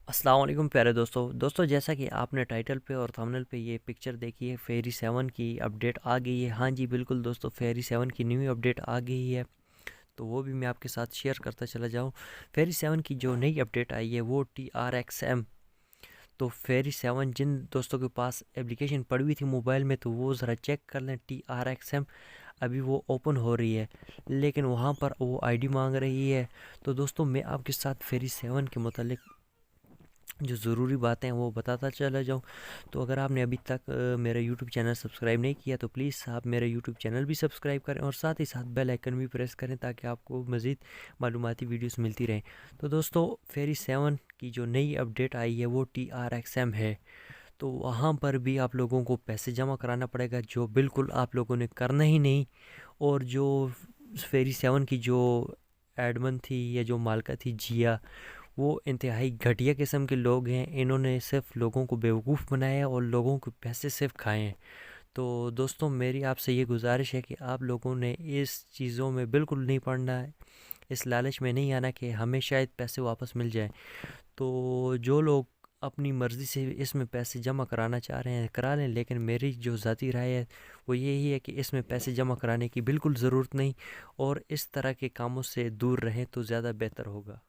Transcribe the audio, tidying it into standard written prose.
अस्सलाम वालेकुम प्यारे दोस्तों जैसा कि आपने टाइटल पे और थंबनेल पे ये पिक्चर देखी है, फेरी 7 की अपडेट आ गई है। हाँ जी बिल्कुल दोस्तों, फेरी 7 की न्यू अपडेट आ गई है। तो वो भी मैं आपके साथ शेयर करता चला जाऊँ। फेरी 7 की जो नई अपडेट आई है वो TRXM। तो फेरी 7 जिन दोस्तों के पास एप्लीकेशन पड़ी हुई थी मोबाइल में, तो वो ज़रा चेक कर लें। TRXM अभी वो ओपन हो रही है, लेकिन वहाँ पर वो आईडी मांग रही है। तो दोस्तों मैं आपके साथ फेरी 7 के मतलब जो ज़रूरी बातें हैं वो बताता चला जाऊँ। तो अगर आपने अभी तक मेरा यूट्यूब चैनल सब्सक्राइब नहीं किया तो प्लीज़ आप मेरा यूट्यूब चैनल भी सब्सक्राइब करें और साथ ही साथ बेल आइकन भी प्रेस करें ताकि आपको मज़ीद मालूमाती वीडियोस मिलती रहें। तो दोस्तों फेरी 7 की जो नई अपडेट आई है वो TRXM है। तो वहाँ पर भी आप लोगों को पैसे जमा कराना पड़ेगा, जो बिल्कुल आप लोगों ने करना ही नहीं। और जो फेरी 7 की जो एडमन थी या जो मालिका थी जिया, वो इंतहाई घटिया किस्म के लोग हैं। इन्होंने सिर्फ लोगों को बेवकूफ़ बनाया है और लोगों के पैसे सिर्फ खाए हैं। तो दोस्तों मेरी आपसे ये गुजारिश है कि आप लोगों ने इस चीज़ों में बिल्कुल नहीं पड़ना है, इस लालच में नहीं आना कि हमें शायद पैसे वापस मिल जाए। तो जो लोग अपनी मर्ज़ी से इसमें पैसे जमा कराना चाह रहे हैं करा लें, लेकिन मेरी जो ज़ाती राय है वो यही है कि इसमें पैसे जमा कराने की बिल्कुल ज़रूरत नहीं, और इस तरह के कामों से दूर रहें तो ज़्यादा बेहतर होगा।